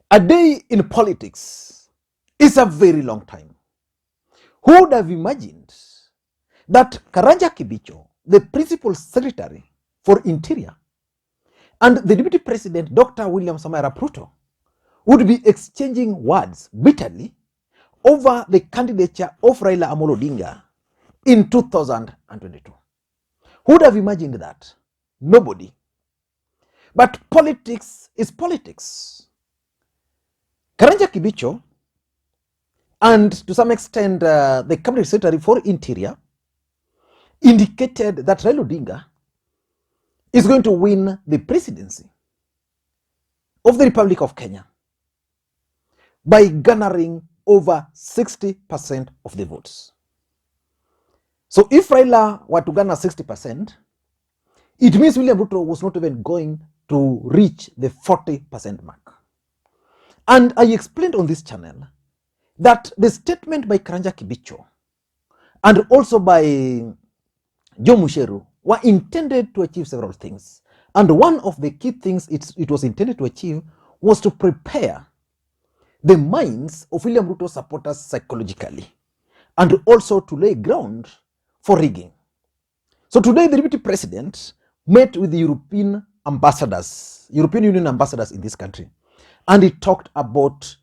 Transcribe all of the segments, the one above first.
A day in politics is a very long time. Who would have imagined that Karanja Kibicho, the principal secretary for Interior, and the Deputy President, Dr. William Ruto, would be exchanging words bitterly over the candidature of Raila Odinga in 2022. Who would have imagined that? Nobody. But politics is politics. Karanja Kibicho and to some extent the Cabinet Secretary for Interior indicated that Raila Odinga is going to win the presidency of the Republic of Kenya by garnering over 60% of the votes. So if Raila were to garner 60%, it means William Ruto was not even going to reach the 40% mark. And I explained on this channel that the statement by Karanja Kibicho and also by Joe Musheru were intended to achieve several things. And one of the key things it was intended to achieve was to prepare the minds of William Ruto supporters psychologically and also to lay ground for rigging. So today the Deputy President met with the European Union ambassadors in this country, and he talked about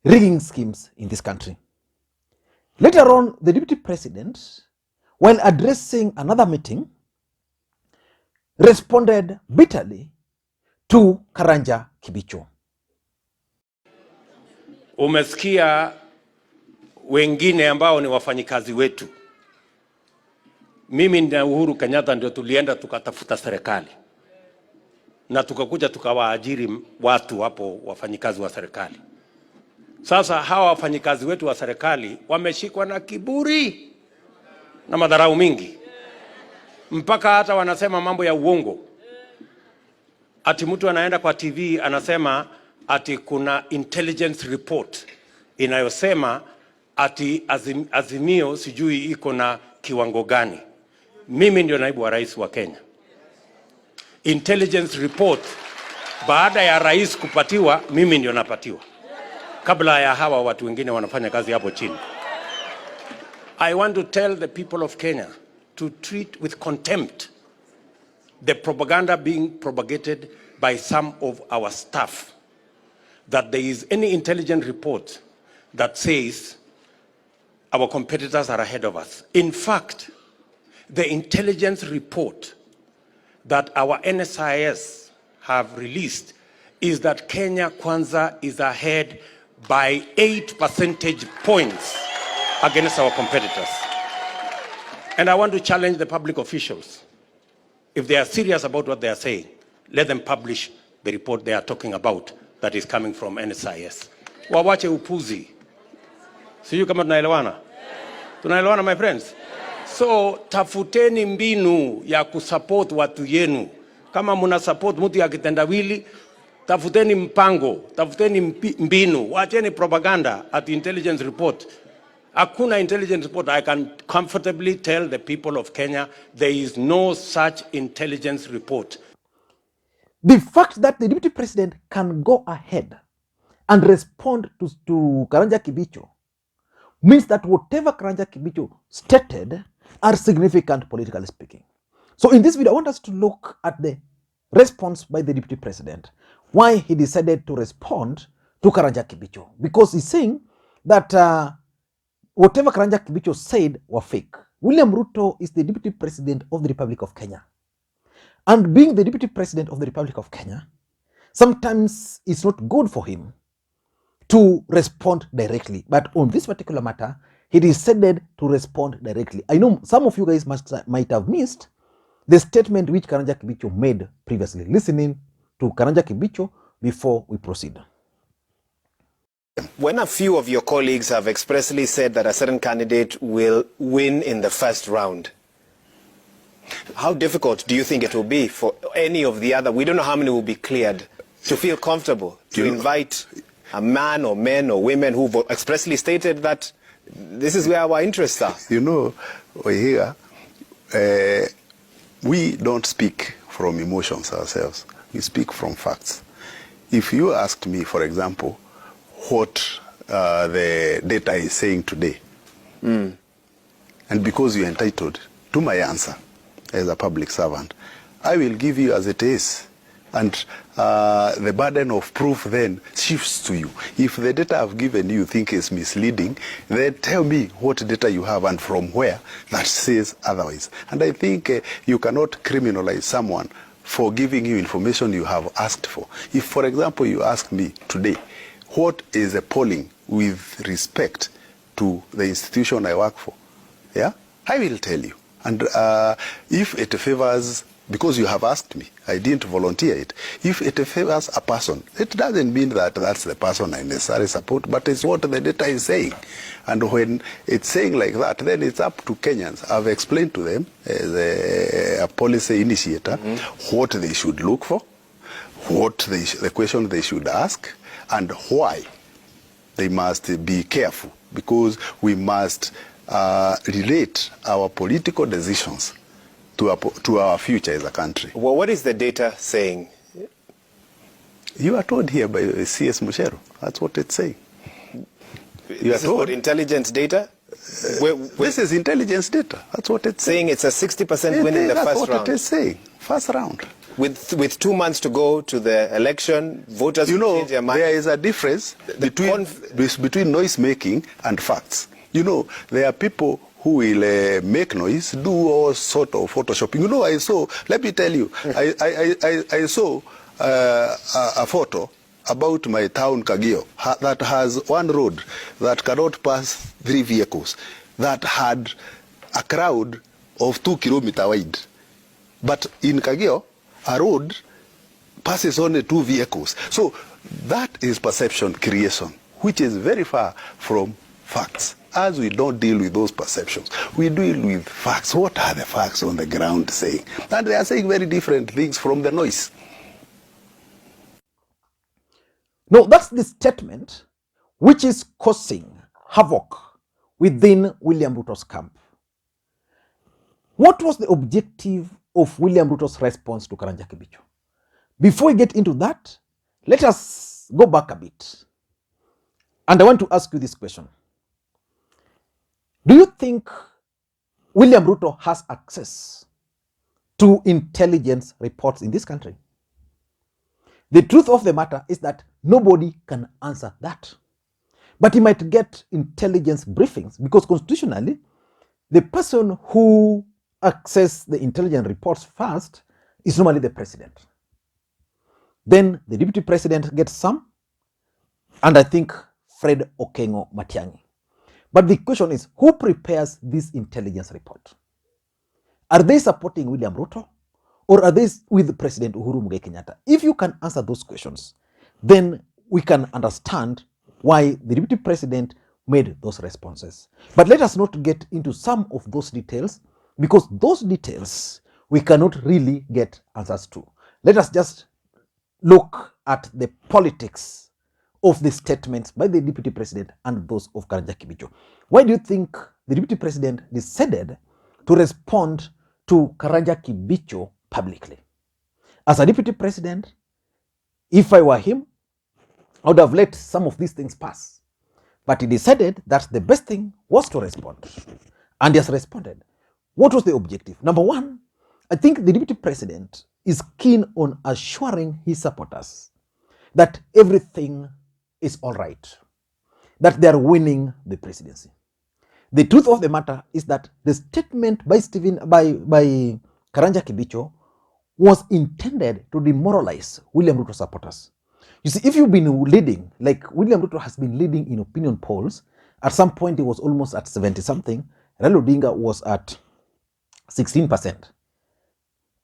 rigging schemes in this country. Later on, the Deputy President, while addressing another meeting, responded bitterly to Karanja Kibicho. Umesikia wengine ambao ni wafanyikazi wetu. Mimi na Uhuru Kenyatta ndio tulienda tukatafuta serikali. Na tukakuja tukawaajiri watu hapo, wafanyikazi wa serikali. Sasa hawa wafanyikazi wetu wa serikali wameshikwa na kiburi na madharau mingi, mpaka hata wanasema mambo ya uongo. Ati mtu anaenda kwa TV anasema ati kuna intelligence report inayosema ati Azimio sijui iko na kiwango gani. Mimi ndio naibu wa rais wa Kenya. Intelligence report baada ya rais kupatiwa, mimi ndio napatiwa, kabla ya hawa watu wengine wanafanya kazi hapo chini. I want to tell the people of Kenya to treat with contempt the propaganda being propagated by some of our staff, that there is any intelligence report that says our competitors are ahead of us. In fact, the intelligence report that our NIS have released is that Kenya Kwanza is ahead by 8 percentage points against our competitors. And I want to challenge the public officials. If they are serious about what they are saying, let them publish the report they are talking about that is coming from NIS. Wawache upuzi. Sijui kama tunaelewana? Tunaelewana, my friends? So tafuteni mbinu ya kusupport watu yenu. Kama muna support mtu ya kitendawili, tafuteni mpango, tafuteni mbinu, wacheni propaganda at intelligence report. Hakuna intelligence report. I can comfortably tell the people of Kenya there is no such intelligence report. The fact that the Deputy President can go ahead and respond to Karanja Kibicho means that whatever Karanja Kibicho stated are significant politically speaking. So in this video, I want us to look at the response by the Deputy President, why he decided to respond to Karanja Kibicho, because he's saying that whatever Karanja Kibicho said were fake. William Ruto is the Deputy President of the Republic of Kenya. And being the Deputy President of the Republic of Kenya, sometimes it's not good for him to respond directly. But on this particular matter, he decided to respond directly. I know some of you guys might have missed the statement which Karanja Kibicho made previously. Listening to Karanja Kibicho before we proceed. When a few of your colleagues have expressly said that a certain candidate will win in the first round, how difficult do you think it will be for any of the other, we don't know how many will be cleared, to feel comfortable to invite a man or men or women who've expressly stated that this is where our interests are? You know, here, we don't speak from emotions ourselves. We speak from facts. if you asked me, for example, what the data is saying today, and because you're entitled to my answer as a public servant, I will give you as it is. And the burden of proof then shifts to you. If the data I've given you think is misleading, then tell me what data you have and from where that says otherwise. And I think you cannot criminalize someone for giving you information you have asked for. If, for example, you ask me today, what is the polling with respect to the institution I work for? Yeah, I will tell you. And if it favors, because you have asked me, I didn't volunteer it. If it favors a person, it doesn't mean that that's the person I necessarily support, but it's what the data is saying. And when it's saying like that, then it's up to Kenyans. I've explained to them as a policy initiator what they should look for, what the question they should ask, and why they must be careful, because we must relate our political decisions to our future as a country. Well, what is the data saying? You are told here by CS Mushero. That's what it's saying. This is what intelligence data? This is intelligence data. That's what it's saying. It's a 60% win in the first round. That's what it is saying. First round. With 2 months to go to the election, voters will change their mind. There is a difference between noise making and facts. There are people who will make noise, do all sort of photoshopping. Let me tell you, I saw a photo about my town, Kagio, that has one road that cannot pass 3 vehicles, that had a crowd of 2 kilometers wide. But in Kagio, a road passes only 2 vehicles. So that is perception creation, which is very far from facts. As we don't deal with those perceptions, we deal with facts. What are the facts on the ground saying? And they are saying very different things from the noise. No, that's the statement which is causing havoc within William Ruto's camp. What was the objective of William Ruto's response to Karanja Kibicho? Before we get into that, let us go back a bit. And I want to ask you this question. Do you think William Ruto has access to intelligence reports in this country? The truth of the matter is that nobody can answer that. But he might get intelligence briefings, because constitutionally, the person who accesses the intelligence reports first is normally the president. Then the deputy president gets some, and I think Fred Okengo Matiang'i. But the question is, who prepares this intelligence report? Are they supporting William Ruto, or are they with President Uhuru Kenyatta? If you can answer those questions, then we can understand why the deputy president made those responses. But let us not get into some of those details, because those details we cannot really get answers to. Let us just look at the politics of the statements by the deputy president and those of Karanja Kibicho. Why do you think the deputy president decided to respond to Karanja Kibicho publicly? As a deputy president, if I were him, I would have let some of these things pass. But he decided that the best thing was to respond. And he has responded. What was the objective? Number one, I think the deputy president is keen on assuring his supporters that everything is all right, that they are winning the presidency. The truth of the matter is that the statement by Karanja Kibicho was intended to demoralize William Ruto supporters. You see, if you've been leading, like William Ruto has been leading in opinion polls, at some point he was almost at 70-something, Raila Odinga was at 16%.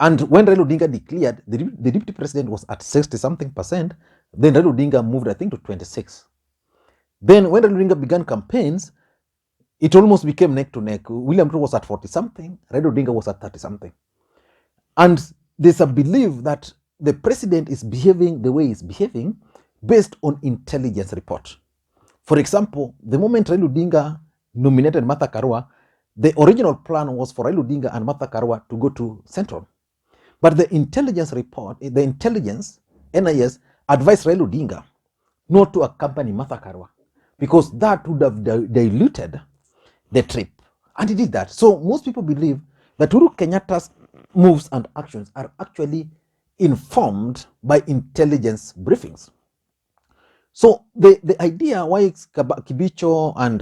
And when Raila Odinga declared, the deputy president was at 60-something%, then Raila Odinga moved, I think, to 26. Then when Raila Odinga began campaigns, it almost became neck to neck. William Ruto was at 40-something, Raila Odinga was at 30-something. And there's a belief that the president is behaving the way he's behaving based on intelligence report. For example, the moment Raila Odinga nominated Martha Karua, the original plan was for Raila Odinga and Martha Karua to go to Central. But the intelligence report, the intelligence, NIS, advised Raila Odinga not to accompany Martha Karua because that would have diluted the trip. And he did that. So most people believe that Uhuru Kenyatta's moves and actions are actually informed by intelligence briefings. So the idea why Kibicho and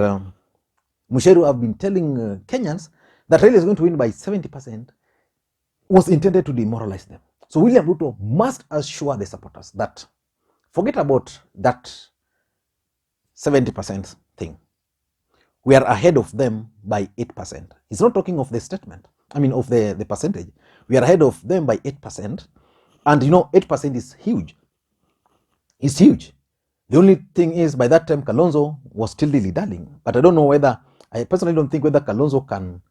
Musheru have been telling Kenyans that Raila is going to win by 70% was intended to demoralize them. So William Ruto must assure the supporters that forget about that 70% thing. We are ahead of them by 8%. He's not talking of the statement, of the percentage. We are ahead of them by 8%. And 8% is huge. It's huge. The only thing is, by that time, Kalonzo was still dilly-dallying. But I personally don't think whether Kalonzo can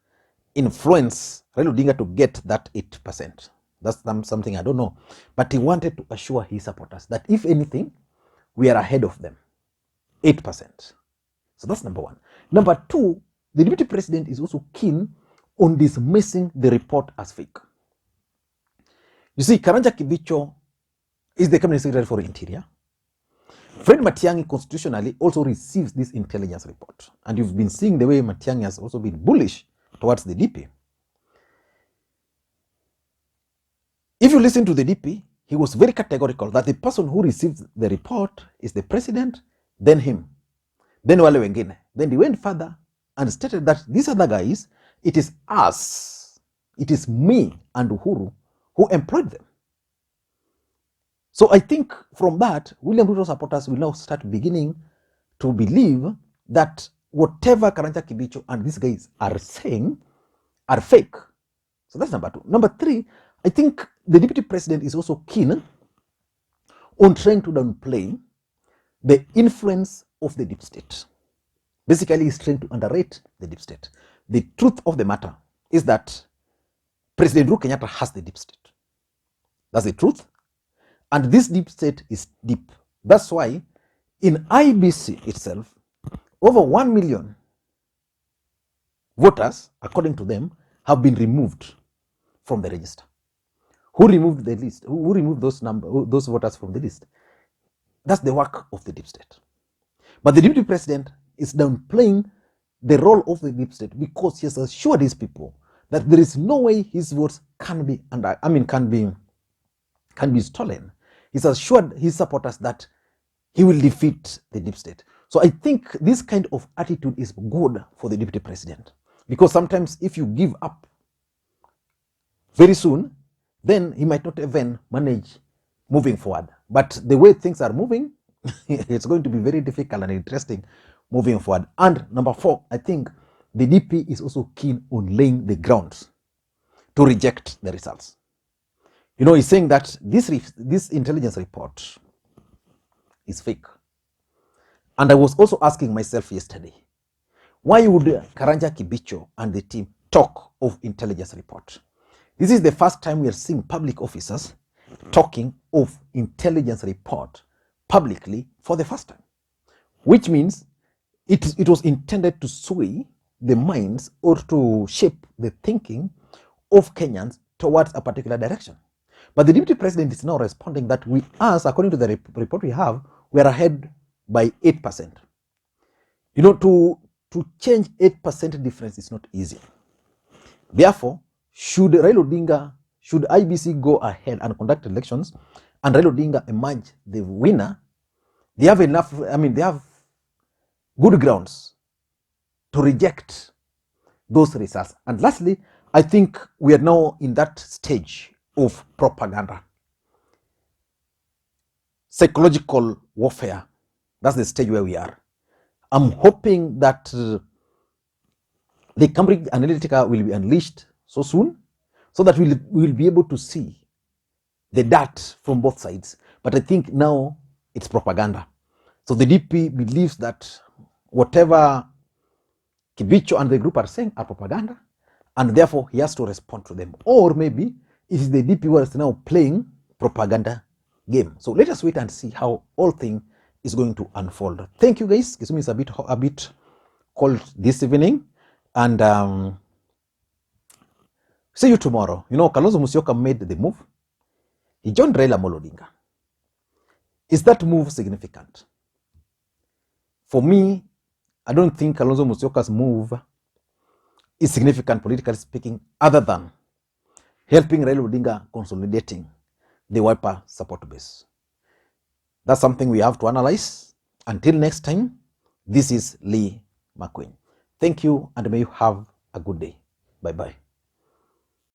influence Raila Odinga to get that 8%. That's something I don't know. But he wanted to assure his supporters that if anything, we are ahead of them, 8%. So that's number one. Number two, the deputy president is also keen on dismissing the report as fake. You see, Karanja Kibicho is the cabinet secretary for Interior. Fred Matiang'i constitutionally also receives this intelligence report. And you've been seeing the way Matiang'i has also been bullish towards the DP. If you listen to the DP, he was very categorical that the person who receives the report is the president, then him, then wale wengine. Then he went further and stated that these other guys, it is us, it is me and Uhuru who employed them. So I think from that, William Ruto supporters will now start beginning to believe that whatever Karanja Kibicho and these guys are saying are fake. So that's number two. Number three, I think the deputy president is also keen on trying to downplay the influence of the deep state. Basically, he's trying to underrate the deep state. The truth of the matter is that President Uhuru Kenyatta has the deep state. That's the truth. And this deep state is deep. That's why in IBC itself, over 1 million voters, according to them, have been removed from the register. Who removed the list? Who removed those voters from the list? That's the work of the deep state. But the deputy president is downplaying the role of the deep state because he has assured his people that there is no way his votes can be stolen. He's assured his supporters that he will defeat the deep state. So I think this kind of attitude is good for the deputy president, because sometimes if you give up very soon, then he might not even manage moving forward. But the way things are moving, it's going to be very difficult and interesting moving forward. And number four, I think the DP is also keen on laying the grounds to reject the results. He's saying that this intelligence report is fake. And I was also asking myself yesterday, why would Karanja Kibicho and the team talk of intelligence report? This is the first time we are seeing public officers talking of intelligence report publicly for the first time, which means it was intended to sway the minds or to shape the thinking of Kenyans towards a particular direction. But the deputy president is now responding that according to the report we have, we are ahead by 8%. To change 8% difference is not easy. Therefore, should IBC go ahead and conduct elections and Raila Odinga emerge the winner, they have they have good grounds to reject those results. And lastly, I think we are now in that stage of propaganda, psychological warfare. That's the stage where we are. I'm hoping that the Cambridge Analytica will be unleashed so soon, so that we will be able to see the dirt from both sides. But I think now it's propaganda. So the DP believes that whatever Kibicho and the group are saying are propaganda, and therefore he has to respond to them. Or maybe it is the DP who is now playing propaganda game. So let us wait and see how all thing is going to unfold. Thank you, guys. Kisumu is a bit cold this evening, and see you tomorrow. Kalonzo Musyoka made the move. He joined Raila Odinga. Is that move significant? For me, I don't think Kalonzo Musyoka's move is significant politically speaking, other than helping Raila Odinga consolidating the Wiper support base. That's something we have to analyze. Until next time, this is Lee Makwiny. Thank you, and may you have a good day. Bye-bye.